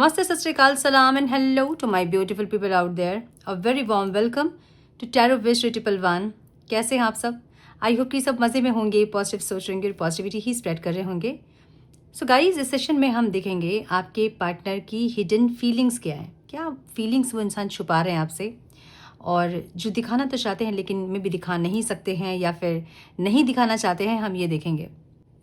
Namaste, Sat Sri Akal, Salam and hello to my beautiful people out there. A very warm welcome to Tarot Wish Triple One. कैसे हैं आप सब? I hope कि सब मज़े में होंगे, पॉजिटिव सोच रहे होंगे और पॉजिटिविटी ही स्प्रेड कर रहे होंगे. सो गाइज, इस सेशन में हम देखेंगे आपके पार्टनर की हिडन फीलिंग्स क्या है. क्या फीलिंग्स वो इंसान छुपा रहे हैं आपसे, और जो दिखाना तो चाहते हैं लेकिन में भी दिखा नहीं सकते हैं या फिर नहीं दिखाना चाहते हैं, हम ये देखेंगे.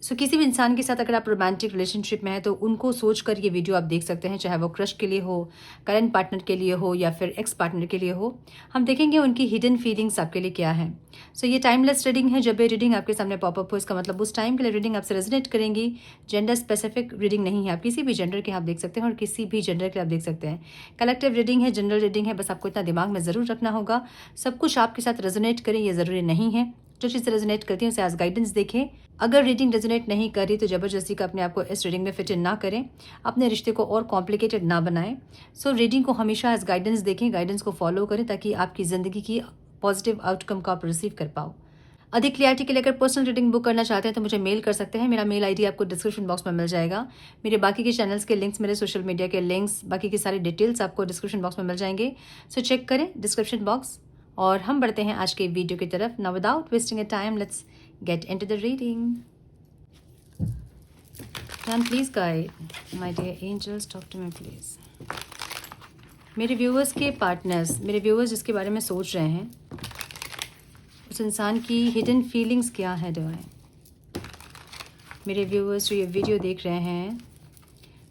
सो किसी भी इंसान के साथ अगर आप रोमांटिक रिलेशनशिप में हैं तो उनको सोच कर ये वीडियो आप देख सकते हैं, चाहे वो क्रश के लिए हो, करंट पार्टनर के लिए हो या फिर एक्स पार्टनर के लिए हो. हम देखेंगे उनकी हिडन फीलिंग्स आपके लिए क्या है. सो ये टाइमलेस रीडिंग है. जब ये रीडिंग आपके सामने पॉपअप हो, इसका मतलब उस टाइम के लिए रीडिंग आपसे रेजोनेट करेंगी. जेंडर स्पेसिफिक रीडिंग नहीं है. आप किसी भी जेंडर के आप देख सकते हैं और किसी भी जेंडर के आप देख सकते हैं. कलेक्टिव रीडिंग है, जनरल रीडिंग है. बस आपको इतना दिमाग में ज़रूर रखना होगा, सब कुछ आपके साथ रेजोनेट करें ये ज़रूरी नहीं है. जो चीज़ रेजोनेट करती है उसे एज गाइडेंस देखें. अगर रीडिंग रेजोनेट नहीं कर रही तो ज़बरदस्ती का अपने आप को इस रीडिंग में फिट इन ना करें, अपने रिश्ते को और कॉम्प्लिकेटेड ना बनाएं. सो रीडिंग को हमेशा एज गाइडेंस देखें, गाइडेंस को फॉलो करें ताकि आपकी ज़िंदगी की पॉजिटिव आउटकम को आप रिसीव कर पाओ. अधिक क्लियरिटी के लिए अगर पर्सनल रीडिंग बुक करना चाहते हैं तो मुझे मेल कर सकते हैं. मेरा मेल आईडी आपको डिस्क्रिप्शन बॉक्स में मिल जाएगा. मेरे बाकी के चैनल्स के लिंक्स, मेरे सोशल मीडिया के लिंक्स, बाकी की सारी डिटेल्स आपको डिस्क्रिप्शन बॉक्स में मिल जाएंगे. सो चेक करें डिस्क्रिप्शन बॉक्स. और हम बढ़ते हैं आज के वीडियो की तरफ. Now without wasting a time, let's get into the reading. And please guide my dear angels, talk to me please. मेरे व्यूअर्स के पार्टनर्स, मेरे व्यूअर्स जिसके बारे में सोच रहे हैं, उस इंसान की हिडन फीलिंग्स क्या है डिवाइन. मेरे व्यूअर्स जो ये वीडियो देख रहे हैं,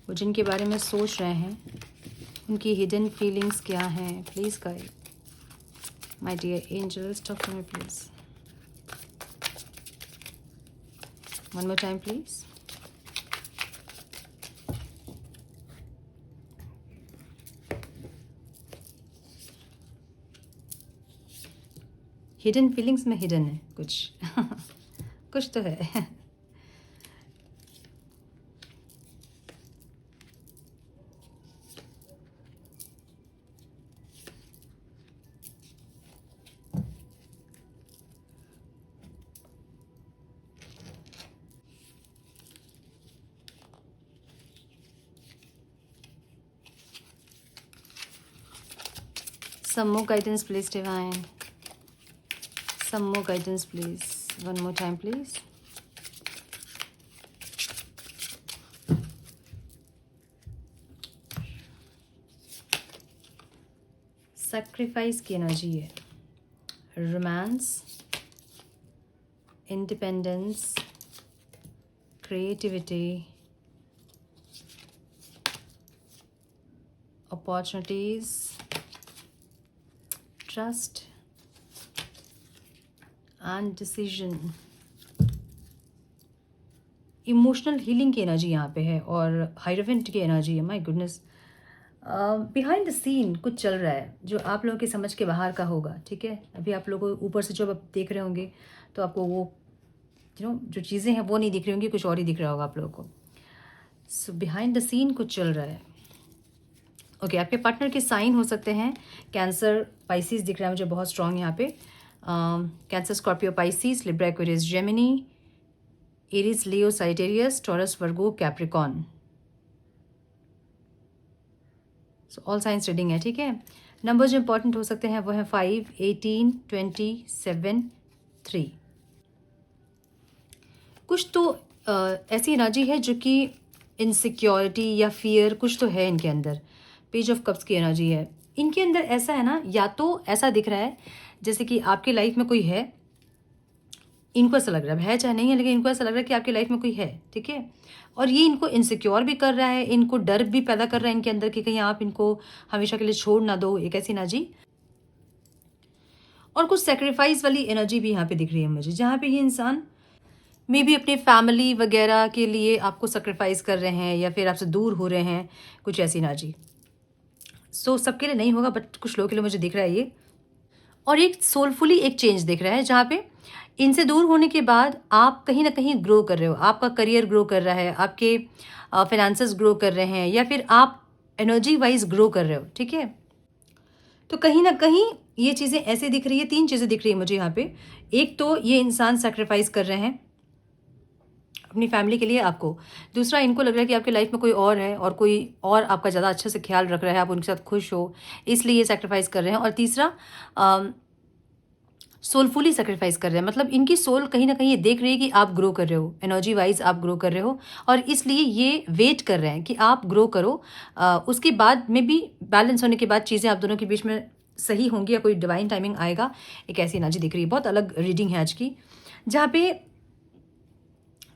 वो जिनके बारे में सोच रहे हैं, उनकी हिडन फीलिंग्स क्या हैं. Please guide my dear angels, talk to me please. One more time please. Hidden feelings में हिडन है कुछ कुछ तो है. Some more guidance please divine. Some more guidance please. One more time please. Sacrifice की energy है. Romance, independence, creativity, opportunities, trust and decision. Emotional healing की energy यहाँ पे है और हाइरोवेंट की एनर्जी है. My goodness, behind the scene कुछ चल रहा है जो आप लोगों की समझ के बाहर का होगा. ठीक है, अभी आप लोगों को ऊपर से जब आप देख रहे होंगे तो आपको वो जो चीज़ें हैं वो नहीं दिख रही होंगी, कुछ और ही दिख रहा होगा आप लोगों को. सो बिहाइंड द सीन कुछ चल रहा है. ओके, आपके पार्टनर के साइन हो सकते हैं कैंसर, पाइसिस दिख रहा है मुझे बहुत स्ट्रॉन्ग यहाँ पे. Cancer, Scorpio, Pisces, Libra, Aquarius, Gemini, Aries, Leo, Sagittarius, Taurus, Virgo, Capricorn. So all science reading है. ठीक है, नंबर जो इंपॉर्टेंट हो सकते हैं वो है 5, 18, 20, 7, 3. कुछ तो ऐसी एनर्जी है जो कि इनसिक्योरिटी या फियर कुछ तो है इनके अंदर. पेज ऑफ कप्स की एनर्जी है इनके अंदर. ऐसा है ना, या तो ऐसा दिख रहा है जैसे कि आपकी लाइफ में कोई है, इनको ऐसा लग रहा है चाहे नहीं है, लेकिन इनको ऐसा लग रहा है कि आपकी लाइफ में कोई है. ठीक है, और ये इनको इनसिक्योर भी कर रहा है, इनको डर भी पैदा कर रहा है इनके अंदर कि कहीं आप इनको हमेशा के लिए छोड़ ना दो. एक ऐसी एनर्जी. और कुछ सेक्रीफाइस वाली एनर्जी भी यहाँ पे दिख रही है मुझे, जहाँ पे ये इंसान मे भी अपने फैमिली वगैरह के लिए आपको सेक्रीफाइस कर रहे हैं या फिर आपसे दूर हो रहे हैं, कुछ ऐसी एनर्जी. सो सबके लिए नहीं होगा बट कुछ लोगों के लिए मुझे दिख रहा है ये. और एक सोलफुली एक चेंज दिख रहा है जहाँ पे इनसे दूर होने के बाद आप कहीं ना कहीं ग्रो कर रहे हो. आपका करियर ग्रो कर रहा है, आपके फाइनेंसेस ग्रो कर रहे हैं, या फिर आप एनर्जी वाइज ग्रो कर रहे हो. ठीक है, तो कहीं ना कहीं ये चीज़ें ऐसे दिख रही है. 3 चीज़ें दिख रही है मुझे यहाँ पे. एक तो ये इंसान सेक्रीफाइस कर रहे हैं अपनी फैमिली के लिए आपको। दूसरा, इनको लग रहा है कि आपकी लाइफ में कोई और है और कोई और आपका ज़्यादा अच्छे से ख्याल रख रहा है, आप उनके साथ खुश हो, इसलिए ये सैक्रिफाइस कर रहे हैं। और तीसरा, सोलफुली सेक्रीफाइस कर रहे हैं, मतलब इनकी सोल कहीं ना कहीं ये देख रही है कि आप ग्रो कर रहे हो, एनर्जी वाइज आप ग्रो कर रहे हो, और इसलिए ये वेट कर रहे हैं कि आप ग्रो करो। उसके बाद में भी बैलेंस होने के बाद चीज़ें आप दोनों के बीच में सही होंगी या कोई डिवाइन टाइमिंग आएगा। एक ऐसी एनर्जी दिख रही है। बहुत अलग रीडिंग है आज की, जहाँ पे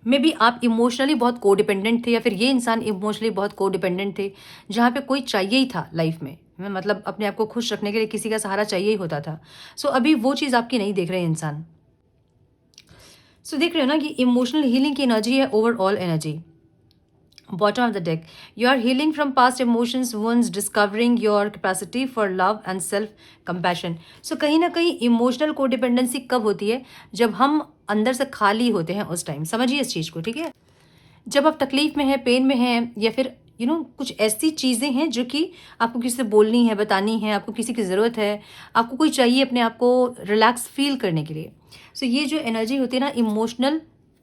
मे बी आप इमोशनली बहुत कोडिपेंडेंट थे, या फिर ये इंसान इमोशनली बहुत कोडिपेंडेंट थे, जहाँ पे कोई चाहिए ही था लाइफ में, मतलब अपने आप को खुश रखने के लिए किसी का सहारा चाहिए ही होता था। सो अभी वो चीज़ आपकी नहीं देख रहे हैं इंसान। सो देख रहे हो ना कि इमोशनल हीलिंग की एनर्जी है, overall energy. Bottom of the deck, you are healing from past emotions, wounds, discovering your capacity for love and self compassion. So कहीं ना कहीं इमोशनल कोडिपेंडेंसी कब होती है? जब हम अंदर से खाली होते हैं, उस टाइम। समझिए इस चीज़ को, ठीक है? जब आप तकलीफ में हैं, पेन में हैं, या फिर कुछ ऐसी चीज़ें हैं जो कि आपको किसी से बोलनी है, बतानी है, आपको किसी की ज़रूरत है, आपको कोई चाहिए अपने आप को रिलैक्स फील करने के लिए। सो ये जो एनर्जी होती है ना, इमोशनल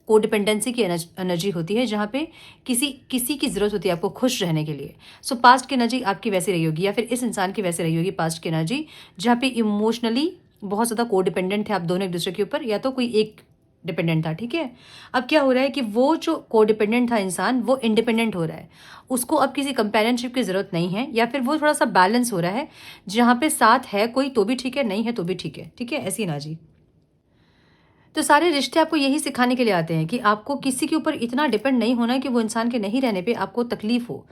कोडिपेंडेंसी की एनर्जी होती है, जहाँ पे किसी की ज़रूरत होती है आपको खुश रहने के लिए। सो पास्ट की एनर्जी आपकी वैसे रही होगी, या फिर इस इंसान की वैसे रही होगी पास्ट की एनर्जी, जहाँ पे इमोशनली बहुत ज़्यादा कोडिपेंडेंट थे आप दोनों एक दूसरे के ऊपर, या तो कोई एक डिपेंडेंट था, ठीक है? अब क्या हो रहा है कि वो जो कोडिपेंडेंट था इंसान, वो इंडिपेंडेंट हो रहा है, उसको अब किसी कंपेनियनशिप की ज़रूरत नहीं है, या फिर वो थोड़ा सा बैलेंस हो रहा है, जहाँ पे साथ है कोई तो भी ठीक है, नहीं है तो भी ठीक है, ठीक है? ऐसी एनर्जी। तो सारे रिश्ते आपको यही सिखाने के लिए आते हैं कि आपको किसी के ऊपर इतना डिपेंड नहीं होना है कि वो इंसान के नहीं रहने पे आपको तकलीफ हो,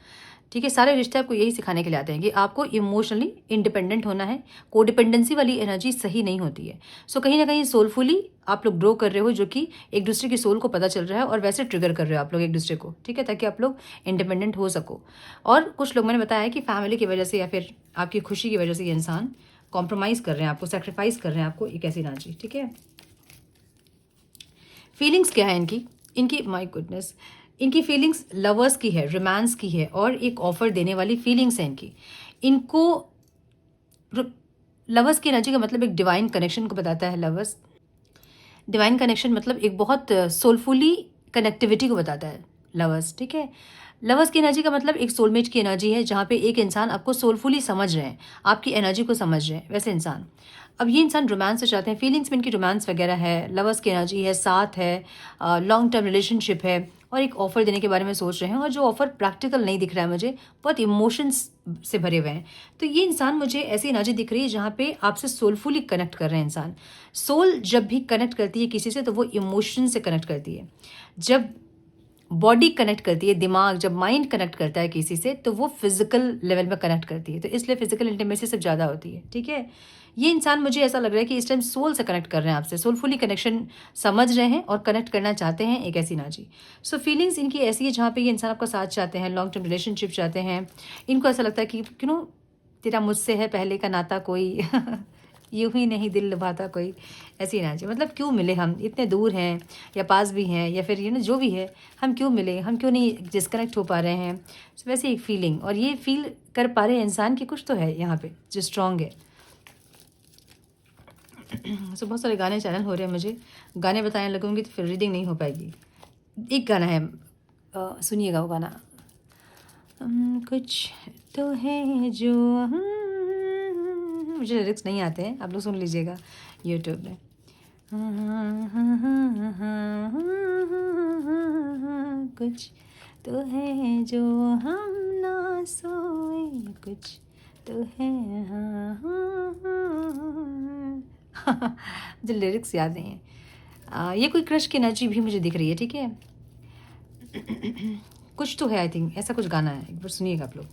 ठीक है? सारे रिश्ते आपको यही सिखाने के लिए आते हैं कि आपको इमोशनली इंडिपेंडेंट होना है। कोडिपेंडेंसी वाली एनर्जी सही नहीं होती है। सो कहीं ना कहीं सोलफुली आप लोग ग्रो कर रहे हो, जो कि एक दूसरे की सोल को पता चल रहा है, और वैसे ट्रिगर कर रहे हो आप लोग एक दूसरे को, ठीक है? ताकि आप लोग इंडिपेंडेंट हो सको। और कुछ लोग, मैंने बताया है कि फैमिली की वजह से या फिर आपकी खुशी की वजह से ये इंसान कॉम्प्रोमाइज़ कर रहे हैं, आपको सेक्रीफाइस कर रहे हैं, आपको एक ऐसी एनर्जी, ठीक है? फीलिंग्स क्या है इनकी माय गुडनेस, इनकी फीलिंग्स लवर्स की है, रोमांस की है, और एक ऑफर देने वाली फीलिंग्स है इनको लवर्स की एनर्जी का मतलब एक डिवाइन कनेक्शन को बताता है। लवर्स डिवाइन कनेक्शन मतलब एक बहुत सोलफुली कनेक्टिविटी को बताता है लवर्स, ठीक है? लवर्स की एनर्जी का मतलब एक सोलमेट की एनर्जी है, जहाँ पे एक इंसान आपको सोलफुली समझ रहे हैं, आपकी एनर्जी को समझ रहे हैं, वैसे इंसान। अब ये इंसान रोमांस से चाहते हैं, फीलिंग्स में इनकी रोमांस वगैरह है, लवर्स की एनर्जी है, साथ है, लॉन्ग टर्म रिलेशनशिप है, और एक ऑफर देने के बारे में सोच रहे हैं, और जो ऑफर प्रैक्टिकल नहीं दिख रहा है मुझे, बहुत इमोशंस से भरे हुए हैं। तो ये इंसान मुझे ऐसी एनर्जी दिख रही है जहाँ पे आपसे सोलफुली कनेक्ट कर रहे हैं इंसान। सोल जब भी कनेक्ट करती है किसी से, तो वो इमोशन से कनेक्ट करती है। जब बॉडी कनेक्ट करती है, दिमाग, जब माइंड कनेक्ट करता है किसी से, तो वो फिजिकल लेवल में कनेक्ट करती है, तो इसलिए फिजिकल इंटीमेसी सब ज़्यादा होती है, ठीक है? ये इंसान, मुझे ऐसा लग रहा है कि इस टाइम सोल से कनेक्ट कर रहे हैं आपसे, सोलफुली कनेक्शन समझ रहे हैं और कनेक्ट करना चाहते हैं, एक ऐसी एनर्जी। सो फीलिंग्स इनकी ऐसी है जहाँ पे ये इंसान आपका साथ चाहते हैं, लॉन्ग टर्म रिलेशनशिप चाहते हैं। इनको ऐसा लगता है कि तेरा मुझसे है पहले का नाता कोई यूं ही नहीं दिल लुभाता कोई, ऐसी एनर्जी। मतलब क्यों मिले हम, इतने दूर हैं या पास भी हैं, या फिर जो भी है, हम क्यों मिले, हम क्यों नहीं डिस्कनेक्ट हो पा रहे हैं। सो वैसे एक फीलिंग, और ये फील कर पा रहे हैं इंसान की कुछ तो है यहाँ पे जो स्ट्रॉन्ग है। सो बहुत सारे गाने चैनल हो रहे हैं, मुझे गाने बताने लगूंगी तो फिर रीडिंग नहीं हो पाएगी। एक गाना है, सुनिएगा वो गाना। कुछ तो है जो मुझे लिरिक्स नहीं आते हैं, आप लोग सुन लीजिएगा यूट्यूब में। कुछ तो है जो हम ना सोए, कुछ तो है। मुझे लिरिक्स याद नहीं है। ये कोई क्रश की एनर्जी भी मुझे दिख रही है, ठीक है? कुछ तो है, आई थिंक ऐसा कुछ गाना है, एक बार सुनिएगा आप लोग।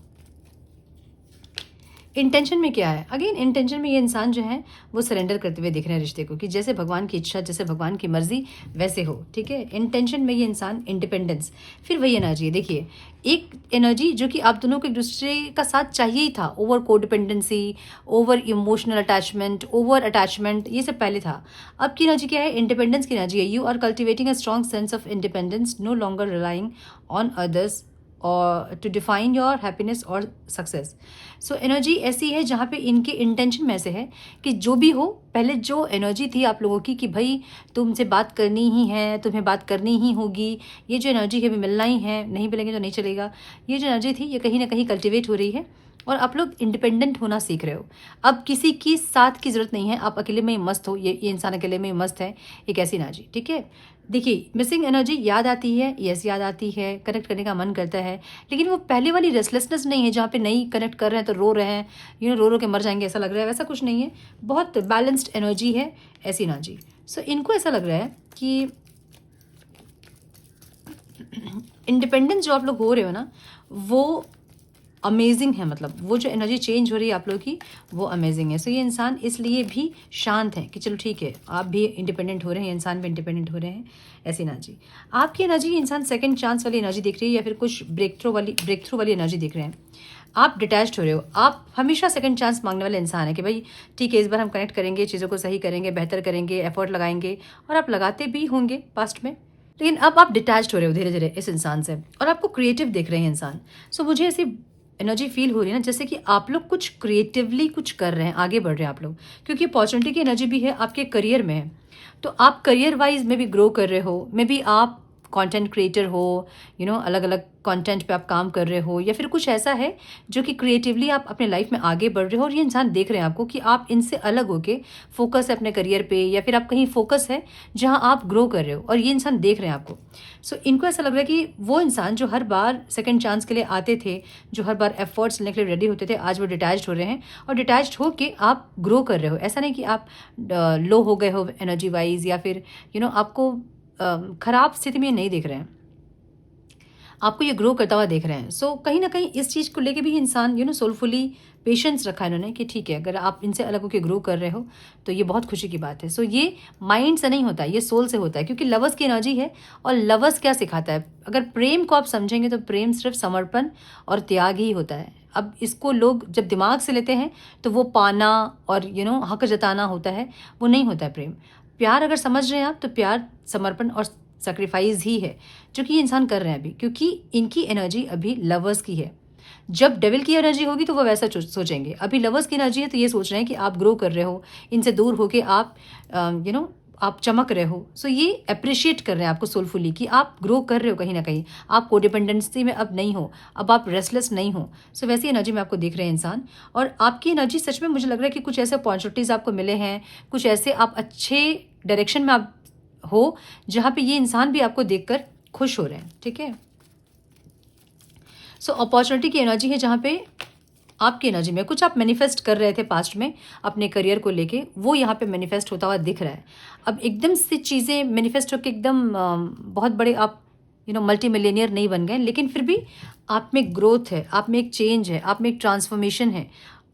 इंटेंशन में क्या है? अगेन इंटेंशन में ये इंसान जो है वो सरेंडर करते हुए दिख रहे हैं रिश्ते को, कि जैसे भगवान की इच्छा, जैसे भगवान की मर्जी वैसे हो, ठीक है? इंटेंशन में ये इंसान इंडिपेंडेंस, फिर वही एनर्जी है। देखिए, एक एनर्जी जो कि आप दोनों को एक दूसरे का साथ चाहिए ही था, over codependency, over emotional attachment, over attachment, ये सब पहले था। अब की एनर्जी क्या है? इंडिपेंडेंस की एनर्जी है। You are cultivating a strong sense of independence, no longer relying on others और टू डिफाइन योर हैप्पीनेस और सक्सेस। सो एनर्जी ऐसी है जहाँ पे इनके इंटेंशन में से है कि जो भी हो, पहले जो एनर्जी थी आप लोगों की कि भाई तुमसे बात करनी ही है, तुम्हें बात करनी ही होगी, ये जो एनर्जी है भी मिलना ही है, नहीं मिलेंगे तो नहीं चलेगा, ये जो एनर्जी थी ये कहीं ना कहीं कल्टिवेट हो रही है और आप लोग इंडिपेंडेंट होना सीख रहे हो। अब किसी की साथ की ज़रूरत नहीं है, आप अकेले में ही मस्त हो, ये इंसान अकेले में ही मस्त है, एक ऐसी एनर्जी। ठीक है, देखिए मिसिंग एनर्जी याद आती है, यस याद आती है, कनेक्ट करने का मन करता है, लेकिन वो पहले वाली रेस्टलेसनेस नहीं है जहाँ पे नहीं कनेक्ट कर रहे हैं तो रो रहे हैं, रो रो के मर जाएंगे ऐसा लग रहा है, वैसा कुछ नहीं है। बहुत बैलेंस्ड एनर्जी है ऐसी एनर्जी। सो इनको ऐसा लग रहा है कि इंडिपेंडेंस जो आप लोग हो रहे हो ना वो अमेजिंग है, मतलब वो जो एनर्जी चेंज हो रही है आप लोगों की वो अमेजिंग है। सो ये इंसान इसलिए भी शांत है कि चलो ठीक है, आप भी इंडिपेंडेंट हो रहे हैं, इंसान भी इंडिपेंडेंट हो रहे हैं, ऐसी एनर्जी आपकी एनर्जी। इंसान सेकंड चांस वाली एनर्जी देख रही है या फिर कुछ ब्रेक थ्रू वाली एनर्जी देख रहे हैं। आप डिटैच्ड हो रहे हो, आप हमेशा सेकंड चांस मांगने वाले इंसान है कि भाई ठीक है इस बार हम कनेक्ट करेंगे, चीज़ों को सही करेंगे, बेहतर करेंगे, एफर्ट लगाएंगे, और आप लगाते भी होंगे पास्ट में। लेकिन अब आप डिटैच्ड हो रहे हो धीरे धीरे इस इंसान से और आपको क्रिएटिव देख रहे हैं इंसान। सो मुझे ऐसी एनर्जी फील हो रही है ना जैसे कि आप लोग कुछ क्रिएटिवली कुछ कर रहे हैं, आगे बढ़ रहे हैं आप लोग, क्योंकि अपॉर्चुनिटी की एनर्जी भी है आपके करियर में है। तो आप करियर वाइज में भी ग्रो कर रहे हो, मे बी आप कंटेंट क्रिएटर हो, अलग अलग कंटेंट पे आप काम कर रहे हो, या फिर कुछ ऐसा है जो कि क्रिएटिवली आप अपने लाइफ में आगे बढ़ रहे हो और ये इंसान देख रहे हैं आपको कि आप इनसे अलग होके फोकस है अपने करियर पे, या फिर आप कहीं फोकस है जहां आप ग्रो कर रहे हो और ये इंसान देख रहे हैं आपको। सो इनको ऐसा लग रहा है कि वो इंसान जो हर बार सेकंड चांस के लिए आते थे, जो हर बार एफर्ट्स लेने के लिए रेडी होते थे, आज वो डिटैच्ड हो रहे हैं और डिटैच्ड होके आप ग्रो कर रहे हो। ऐसा नहीं कि आप लो हो गए हो एनर्जी वाइज, या फिर आपको खराब स्थिति में नहीं देख रहे हैं, आपको ये ग्रो करता हुआ देख रहे हैं। सो कहीं ना कहीं इस चीज़ को लेके भी इंसान सोलफुली पेशेंस रखा है इन्होंने कि ठीक है अगर आप इनसे अलग होकर ग्रो कर रहे हो तो ये बहुत खुशी की बात है। सो ये माइंड से नहीं होता, ये सोल से होता है, क्योंकि लवर्स की एनर्जी है। और लवर्स क्या सिखाता है, अगर प्रेम को आप समझेंगे तो प्रेम सिर्फ समर्पण और त्याग ही होता है। अब इसको लोग जब दिमाग से लेते हैं तो वो पाना और हक जताना होता है, वो नहीं होता है प्रेम। प्यार अगर समझ रहे हैं आप तो प्यार समर्पण और सेक्रीफाइस ही है जो कि ये इंसान कर रहे हैं अभी, क्योंकि इनकी एनर्जी अभी लवर्स की है। जब डेविल की एनर्जी होगी तो वो वैसा सोचेंगे, अभी लवर्स की एनर्जी है तो ये सोच रहे हैं कि आप ग्रो कर रहे हो, इनसे दूर होके आप आप चमक रहे हो। सो ये अप्रिशिएट कर रहे हैं आपको सोलफुली कि आप ग्रो कर रहे हो कहीं ना कहीं, आप कोडिपेंडेंसी में अब नहीं हो, अब आप रेस्टलेस नहीं हो। सो वैसी एनर्जी में आपको देख रहे हैं इंसान। और आपकी एनर्जी सच में मुझे लग रहा है कि कुछ ऐसे अपॉर्चुनिटीज़ आपको मिले हैं, कुछ ऐसे आप अच्छे डायरेक्शन में आप हो जहाँ पे ये इंसान भी आपको देखकर खुश हो रहे हैं। ठीक है, सो अपॉर्चुनिटी की एनर्जी है जहाँ पे आपकी एनर्जी में कुछ आप मैनिफेस्ट कर रहे थे पास्ट में अपने करियर को लेके, वो यहाँ पे मैनिफेस्ट होता हुआ दिख रहा है। अब एकदम से चीज़ें मैनिफेस्ट होकर एकदम बहुत बड़े आप मल्टी मिलियनियर नहीं बन गए, लेकिन फिर भी आप में ग्रोथ है, आप में एक चेंज है, आप में एक ट्रांसफॉर्मेशन है।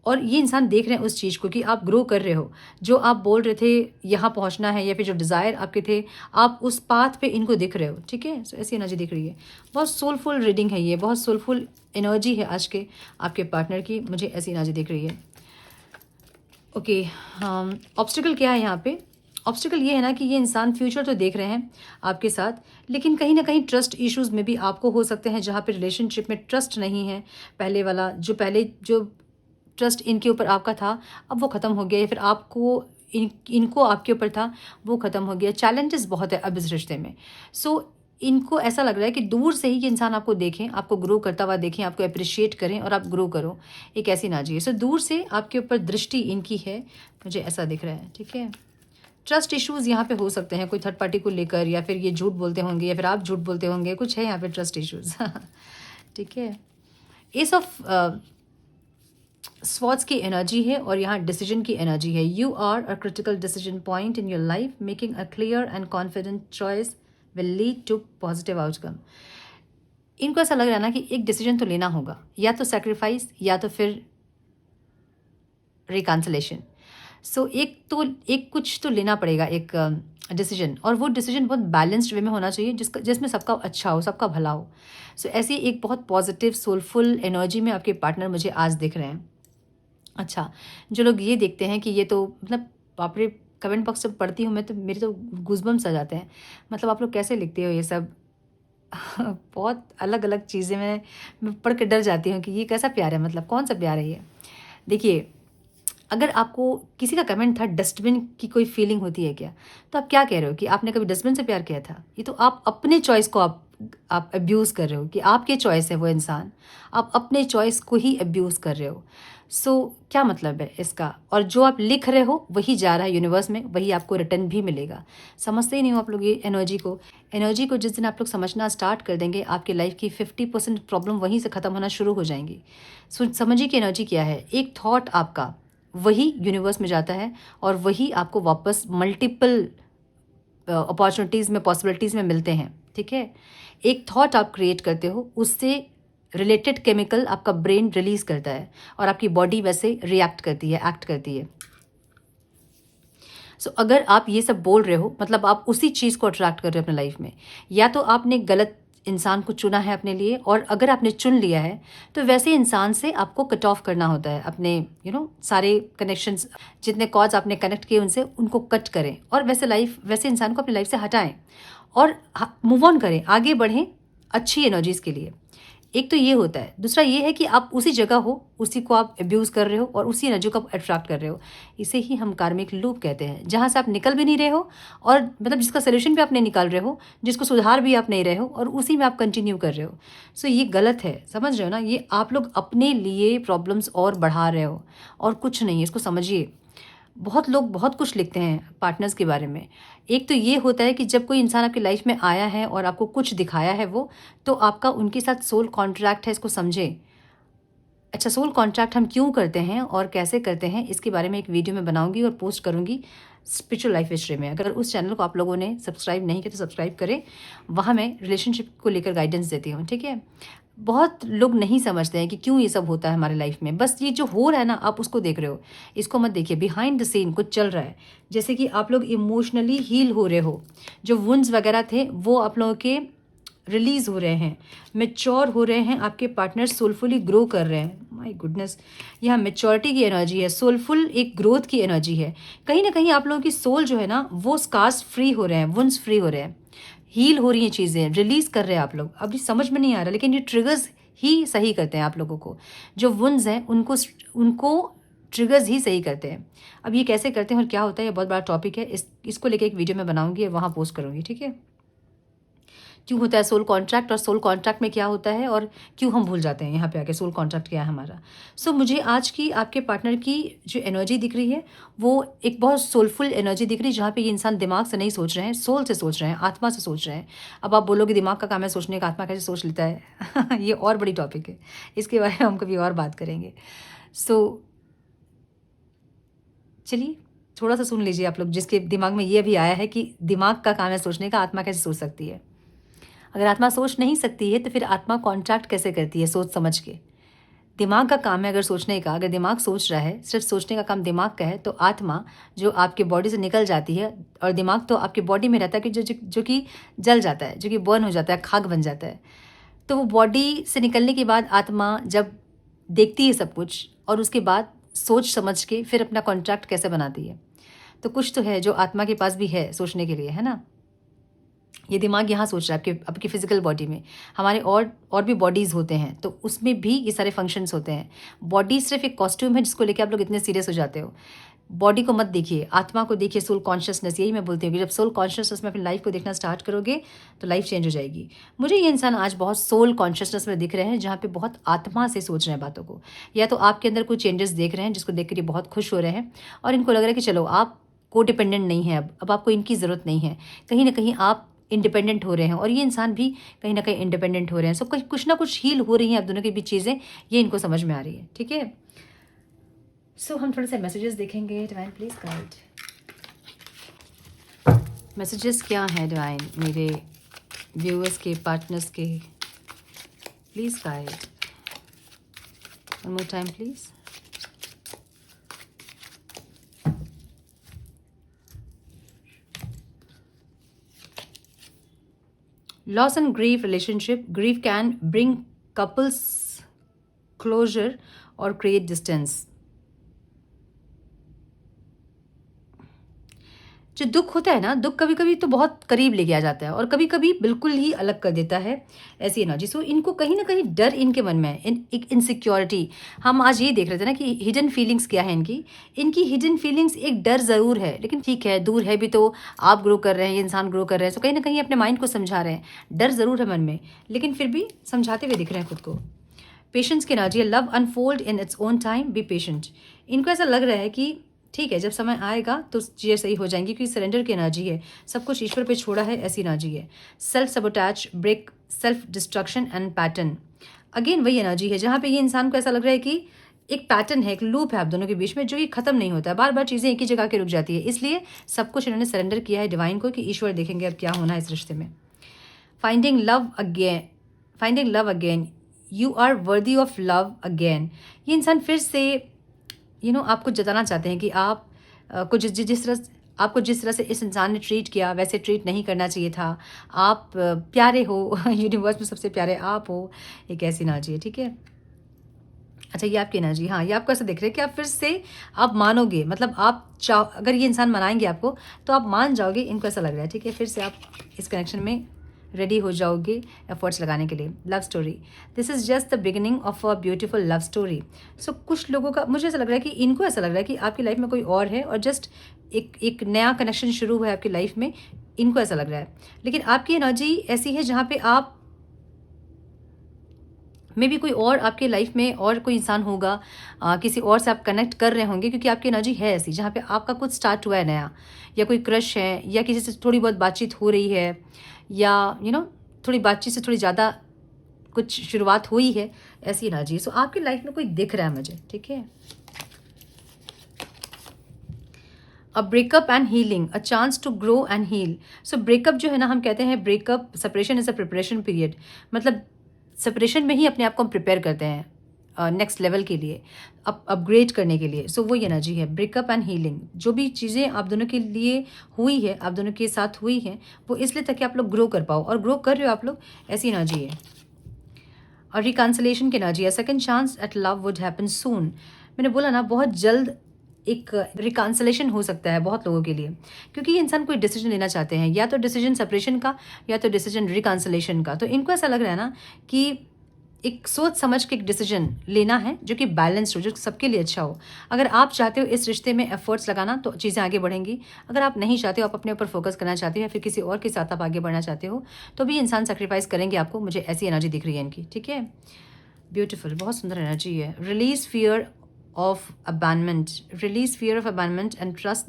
और ये इंसान देख रहे हैं उस चीज़ को कि आप ग्रो कर रहे हो, जो आप बोल रहे थे यहाँ पहुँचना है, या फिर जो डिज़ायर आपके थे आप उस पाथ पे इनको दिख रहे हो। ठीक है, सो ऐसी एनर्जी दिख रही है। बहुत सोलफुल रीडिंग है ये, बहुत सोलफुल एनर्जी है आज के आपके पार्टनर की, मुझे ऐसी एनर्जी दिख रही है। ओके, ऑब्स्टिकल क्या है यहाँ पे? ऑब्स्टिकल ये है ना कि ये इंसान फ्यूचर तो देख रहे हैं आपके साथ, लेकिन कहीं ना कहीं ट्रस्ट इश्यूज़ में भी आपको हो सकते हैं, जहाँ पे रिलेशनशिप में ट्रस्ट नहीं है। पहले वाला जो ट्रस्ट इनके ऊपर आपका था अब वो ख़त्म हो गया, या फिर आपको इनको आपके ऊपर था वो ख़त्म हो गया। चैलेंजेस बहुत है अब इस रिश्ते में। सो इनको ऐसा लग रहा है कि दूर से ही ये इंसान आपको देखें, आपको ग्रो करता हुआ देखें, आपको अप्रिशिएट करें और आप ग्रो करो, एक ऐसी एनर्जी है। सो दूर से आपके ऊपर दृष्टि इनकी है, मुझे ऐसा दिख रहा है। ठीक है, ट्रस्ट इश्यूज़ यहाँ पे हो सकते हैं कोई थर्ड पार्टी को लेकर, या फिर ये झूठ बोलते होंगे, या फिर आप झूठ बोलते होंगे, कुछ है यहाँ पे ट्रस्ट इश्यूज़। ठीक है, एस ऑफ स्वॉर्ड्स की एनर्जी है और यहाँ डिसीजन की एनर्जी है। You are a critical decision point in your life, making a clear and confident choice will lead to positive outcome. इनको ऐसा लग रहा है ना कि एक डिसीजन तो लेना होगा, या तो सेक्रीफाइस या तो फिर रिकॉन्सिलेशन। सो एक कुछ तो लेना पड़ेगा, एक डिसीजन, और वो डिसीजन बहुत बैलेंस्ड वे में होना चाहिए, जिसमें सबका अच्छा हो, सबका भला हो। सो ऐसी एक बहुत पॉजिटिव सोलफुल एनर्जी में आपके पार्टनर मुझे आज दिख रहे हैं। अच्छा, जो लोग ये देखते हैं कि ये तो मतलब बाप रे, कमेंट बॉक्स जब पढ़ती हूँ मैं तो मेरे तो गूज़बम्स आ जाते हैं। मतलब आप लोग कैसे लिखते हो ये सब, बहुत अलग अलग चीज़ें मैं पढ़ के डर जाती हूँ कि ये कैसा प्यार है, मतलब कौन सा प्यार है ये। देखिए, अगर आपको किसी का कमेंट था डस्टबिन की कोई फीलिंग होती है क्या, तो आप क्या कह रहे हो कि आपने कभी डस्टबिन से प्यार किया था? ये तो आप अपने चॉइस को आप अब्यूज़ कर रहे हो कि आपके चॉइस है वो इंसान, आप अपने चॉइस को ही अब्यूज़ कर रहे हो। सो क्या मतलब है इसका? और जो आप लिख रहे हो वही जा रहा है यूनिवर्स में, वही आपको रिटर्न भी मिलेगा। समझते ही नहीं हो आप लोग ये एनर्जी को जिस दिन आप लोग समझना स्टार्ट कर देंगे, आपकी लाइफ की 50% प्रॉब्लम वहीं से ख़त्म होना शुरू हो जाएंगी। समझिए कि एनर्जी क्या है। एक थॉट आपका वही यूनिवर्स में जाता है और वही आपको वापस मल्टीपल अपॉर्चुनिटीज़ में, पॉसिबिलिटीज़ में मिलते हैं। ठीक है, एक थॉट आप क्रिएट करते हो, उससे रिलेटेड केमिकल आपका ब्रेन रिलीज करता है और आपकी बॉडी वैसे रिएक्ट करती है, एक्ट करती है। सो अगर आप ये सब बोल रहे हो, मतलब आप उसी चीज़ को अट्रैक्ट कर रहे हो अपने लाइफ में। या तो आपने गलत इंसान को चुना है अपने लिए, और अगर आपने चुन लिया है तो वैसे इंसान से आपको कट ऑफ करना होता है अपने सारे कनेक्शंस, जितने कॉज आपने कनेक्ट किए उनसे, उनको कट करें और वैसे इंसान को अपनी लाइफ से हटाएं और मूव ऑन करें, आगे बढ़ें अच्छी एनर्जीज़ के लिए। एक तो ये होता है। दूसरा ये है कि आप उसी जगह हो, उसी को आप अब्यूज़ कर रहे हो और उसी एनर्जी को आप अट्रैक्ट कर रहे हो। इसे ही हम कार्मिक लूप कहते हैं, जहाँ से आप निकल भी नहीं रहे हो और मतलब जिसका सॉल्यूशन भी आप नहीं निकाल रहे हो, जिसको सुधार भी आप नहीं रहे हो और उसी में आप कंटिन्यू कर रहे हो। सो ये गलत है, समझ रहे हो ना? ये आप लोग अपने लिए प्रॉब्लम्स और बढ़ा रहे हो और कुछ नहीं है, इसको समझिए। बहुत लोग बहुत कुछ लिखते हैं पार्टनर्स के बारे में। एक तो ये होता है कि जब कोई इंसान आपकी लाइफ में आया है और आपको कुछ दिखाया है वो, तो आपका उनके साथ सोल कॉन्ट्रैक्ट है, इसको समझें। अच्छा, सोल कॉन्ट्रैक्ट हम क्यों करते हैं और कैसे करते हैं, इसके बारे में एक वीडियो मैं बनाऊंगी और पोस्ट करूंगी स्पिरिचुअल लाइफ हिस्ट्री में। अगर उस चैनल को आप लोगों ने सब्सक्राइब नहीं किया तो सब्सक्राइब करें, वहाँ मैं रिलेशनशिप को लेकर गाइडेंस देती हूँ। ठीक है, बहुत लोग नहीं समझते हैं कि क्यों ये सब होता है हमारे लाइफ में। बस ये जो हो रहा है ना, आप उसको देख रहे हो, इसको मत देखिए। बिहाइंड द सीन कुछ चल रहा है, जैसे कि आप लोग इमोशनली हील हो रहे हो, जो वुंड्स वगैरह थे वो आप लोगों के रिलीज हो रहे हैं, मेच्योर हो रहे हैं, आपके पार्टनर सोलफुली ग्रो कर रहे हैं। माय गुडनेस, यहाँ मेच्योरिटी की एनर्जी है, सोलफुल एक ग्रोथ की एनर्जी है। कहीं ना कहीं आप लोगों की सोल जो है ना, वो स्कार्स फ्री हो रहे हैं, वुंड्स फ्री हो रहे हैं, हील हो रही हैं चीज़ें, रिलीज कर रहे हैं आप लोग। अभी समझ में नहीं आ रहा, लेकिन ये ट्रिगर्स ही सही करते हैं आप लोगों को। जो वुंड्स हैं उनको ट्रिगर्स ही सही करते हैं। अब ये कैसे करते हैं और क्या होता है, ये बहुत बड़ा टॉपिक है। इसको लेकर एक वीडियो मैं बनाऊंगी और वहाँ पोस्ट करूँगी। ठीक है, क्यों होता है सोल कॉन्ट्रैक्ट और सोल कॉन्ट्रैक्ट में क्या होता है और क्यों हम भूल जाते हैं यहाँ पे आके सोल कॉन्ट्रैक्ट क्या है हमारा। मुझे आज की आपके पार्टनर की जो एनर्जी दिख रही है, वो एक बहुत सोलफुल एनर्जी दिख रही है, जहाँ पे ये इंसान दिमाग से नहीं सोच रहे हैं, सोल से सोच रहे हैं, आत्मा से सोच रहे हैं। अब आप बोलोगे दिमाग का काम है सोचने का, आत्मा कैसे सोच लेता है ये और बड़ी टॉपिक है, इसके बारे में हम कभी और बात करेंगे। चलिए थोड़ा सा सुन लीजिए आप लोग, जिसके दिमाग में ये भी आया है कि दिमाग का काम है सोचने का, आत्मा कैसे सोच सकती है। अगर आत्मा सोच नहीं सकती है तो फिर आत्मा कॉन्ट्रैक्ट कैसे करती है सोच समझ के। दिमाग का काम है अगर सोचने का, अगर दिमाग सोच रहा है, सिर्फ सोचने का काम दिमाग का है, तो आत्मा जो आपके बॉडी से निकल जाती है, और दिमाग तो आपके बॉडी में रहता है कि जो कि जल जाता है, जो कि बर्न हो जाता है, खाक बन जाता है। तो वो बॉडी से निकलने के बाद आत्मा जब देखती है सब कुछ और उसके बाद सोच समझ के फिर अपना कॉन्ट्रैक्ट कैसे बनाती है। तो कुछ तो है जो आत्मा के पास भी है सोचने के लिए, है ना। ये दिमाग यहाँ सोच रहा है आपकी फिजिकल बॉडी में। हमारे और भी बॉडीज़ होते हैं, तो उसमें भी ये सारे फंक्शंस होते हैं। बॉडी सिर्फ एक कॉस्ट्यूम है जिसको लेके आप लोग इतने सीरियस हो जाते हो। बॉडी को मत देखिए, आत्मा को देखिए, सोल कॉन्शियसनेस। यही मैं बोलती हूँ कि जब सोल कॉन्शियसनेस में अपनी लाइफ को देखना स्टार्ट करोगे तो लाइफ चेंज हो जाएगी। मुझे ये इंसान आज बहुत सोल कॉन्शियसनेस में दिख रहे हैं, जहाँ पे बहुत आत्मा से सोच रहे हैं बातों को। या तो आपके अंदर कोई चेंजेस देख रहे हैं जिसको देख कर ये बहुत खुश हो रहे हैं, और इनको लग रहा है कि चलो आप को डिपेंडेंट नहीं है, अब आपको इनकी ज़रूरत नहीं है। कहीं ना कहीं आप इंडिपेंडेंट हो रहे हैं और ये इंसान भी कहीं ना कहीं इंडिपेंडेंट हो रहे हैं। कुछ ना कुछ हील हो रही हैं आप दोनों के बीच चीज़ें, ये इनको समझ में आ रही है। ठीक है, हम थोड़े से मैसेजेस देखेंगे। डिवाइन प्लीज गाइड, मैसेजेस क्या है डिवाइन मेरे व्यूअर्स के, पार्टनर्स के, please guide. One more time please. Loss and grief relationship. Grief can bring couples closure or create distance. जो दुख होता है ना, दुख कभी कभी तो बहुत करीब लेके आ जाता है और कभी कभी बिल्कुल ही अलग कर देता है, ऐसी एनर्जी। सो इनको कहीं ना कहीं डर इनके मन में है, एक इनसिक्योरिटी। हम आज ये देख रहे थे ना कि हिडन फीलिंग्स क्या है इनकी। इनकी हिडन फीलिंग्स एक डर ज़रूर है, लेकिन ठीक है, दूर है भी तो आप ग्रो कर रहे हैं, ये इंसान ग्रो कर रहे हैं, तो कहीं ना कहीं अपने माइंड को समझा रहे हैं। डर ज़रूर है मन में, लेकिन फिर भी समझाते हुए दिख रहे हैं खुद को। पेशेंस की एनर्जी है, love unfold in its own time, be patient. इनको ऐसा लग रहा है कि ठीक है, जब समय आएगा तो चीज़ें सही हो जाएंगी, क्योंकि सरेंडर की एनर्जी है, सब कुछ ईश्वर पे छोड़ा है, ऐसी एनर्जी है। Self sabotage, break, self destruction and pattern. Again वही एनर्जी है जहाँ पे ये इंसान को ऐसा लग रहा है कि एक पैटर्न है, एक लूप है आप दोनों के बीच में, जो कि खत्म नहीं होता है, बार बार चीज़ें एक ही जगह के रुक जाती है। इसलिए सब कुछ इन्होंने सरेंडर किया है डिवाइन को कि ईश्वर देखेंगे अब क्या होना है इस रिश्ते में। Finding love again, you are worthy of love again. ये इंसान फिर से आपको जताना चाहते हैं कि आप को जिस तरह से इस इंसान ने ट्रीट किया वैसे ट्रीट नहीं करना चाहिए था। आप प्यारे हो, यूनिवर्स में सबसे प्यारे आप हो, एक ऐसी एनर्जी है, ठीक है। अच्छा, ये आपकी एनर्जी, हाँ, ये आपको ऐसा दिख रहा है कि आप फिर से आप मानोगे, मतलब आप अगर ये इंसान मनाएंगे आपको तो आप मान जाओगे, इनको ऐसा लग रहा है, ठीक है। फिर से आप इस कनेक्शन में रेडी हो जाओगे एफर्ट्स लगाने के लिए। Love story, this is just the beginning of a beautiful love story. So कुछ लोगों का, मुझे ऐसा लग रहा है कि इनको ऐसा लग रहा है कि आपकी लाइफ में कोई और है और जस्ट एक नया कनेक्शन शुरू हुआ है आपकी लाइफ में, इनको ऐसा लग रहा है। लेकिन आपकी एनर्जी ऐसी है जहाँ पे आप मे भी कोई और आपके लाइफ में और कोई इंसान होगा, किसी और से आप कनेक्ट कर रहे होंगे, क्योंकि आपकी एनर्जी है ऐसी जहाँ पे आपका कुछ स्टार्ट हुआ है नया, या कोई क्रश है, या किसी से थोड़ी बहुत बातचीत हो रही है, या थोड़ी बातचीत से थोड़ी ज़्यादा कुछ शुरुआत हुई है, ऐसी एनर्जी। सो आपकी लाइफ में कोई दिख रहा है मुझे, ठीक है। A breakup and healing, a chance to grow and heal. So breakup जो है ना, हम कहते हैं breakup, separation is a preparation period, मतलब सेपरेशन में ही अपने आप को हम प्रिपेयर करते हैं नेक्स्ट लेवल के लिए, अपग्रेड करने के लिए। सो वो एनर्जी है, ब्रेकअप एंड हीलिंग। जो भी चीज़ें आप दोनों के लिए हुई है, आप दोनों के साथ हुई हैं, वो इसलिए ताकि आप लोग ग्रो कर पाओ, और ग्रो कर रहे हो आप लोग, ऐसी एनर्जी है। और रिकन्सिलेशन की एनर्जी है, second chance at love would happen soon. मैंने बोला ना, बहुत जल्द एक रिकन्सिलेशन हो सकता है बहुत लोगों के लिए, क्योंकि ये इंसान कोई डिसीजन लेना चाहते हैं, या तो डिसीजन सेपरेशन का या तो डिसीजन रिकन्सिलेशन का। तो इनको ऐसा लग रहा है ना कि एक सोच समझ के एक डिसीजन लेना है जो कि बैलेंस्ड हो, जो सबके लिए अच्छा हो। अगर आप चाहते हो इस रिश्ते में एफर्ट्स लगाना तो चीज़ें आगे बढ़ेंगी। अगर आप नहीं चाहते हो, आप अपने ऊपर फोकस करना चाहते हो, या फिर किसी और के साथ आप आगे बढ़ना चाहते हो, तो भी इंसान सेक्रीफाइस करेंगे आपको। मुझे ऐसी एनर्जी दिख रही है इनकी, ठीक है। ब्यूटीफुल, बहुत सुंदर एनर्जी है। Release fear of abandonment and trust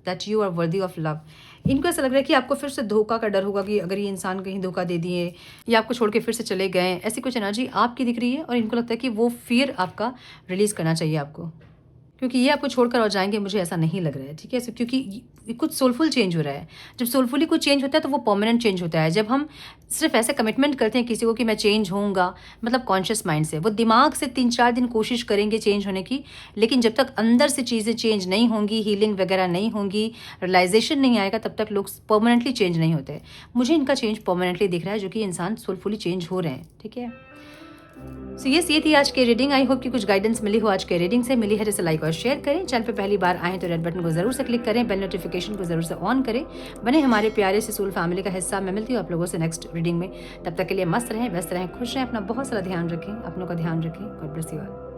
that you are worthy of love. इनको ऐसा लग रहा है कि आपको फिर से धोखा का डर होगा कि अगर ये इंसान कहीं धोखा दे दिए या आपको छोड़ के फिर से चले गए, ऐसी कुछ एनर्जी आपकी दिख रही है। और इनको लगता है कि वो फियर आपका रिलीज करना चाहिए आपको, क्योंकि ये आपको छोड़कर और जाएंगे, मुझे ऐसा नहीं लग रहा है, ठीक है। क्योंकि कुछ सोलफुल चेंज हो रहा है। जब सोलफुली कुछ चेंज होता है तो वो परमानेंट चेंज होता है। जब हम सिर्फ ऐसे कमिटमेंट करते हैं किसी को कि मैं चेंज होऊंगा, मतलब कॉन्शियस माइंड से, वो दिमाग से 3-4 दिन कोशिश करेंगे चेंज होने की, लेकिन जब तक अंदर से चीज़ें चेंज नहीं होंगी, हीलिंग वगैरह नहीं होंगी, रियलाइजेशन नहीं आएगा, तब तक लोग परमानेंटली चेंज नहीं होते। मुझे इनका चेंज परमानेंटली दिख रहा है, जो कि इंसान सोलफुली चेंज हो रहे हैं, ठीक है। सो ये थी आज की रीडिंग। आई होप कि कुछ गाइडेंस मिली हो आज के रीडिंग से। मिली है जैसे लाइक और शेयर करें। चैनल पे पहली बार आए तो रेड बटन को जरूर से क्लिक करें, बेल नोटिफिकेशन को जरूर से ऑन करें, बने हमारे प्यारे से सोल फैमिली का हिस्सा। मैं मिलती हूँ आप लोगों से नेक्स्ट रीडिंग में। तब तक के लिए मस्त रहें, व्यस्त रहें, खुश रहें, अपना बहुत सारा ध्यान रखें, अपनों का ध्यान रखें। God bless you all.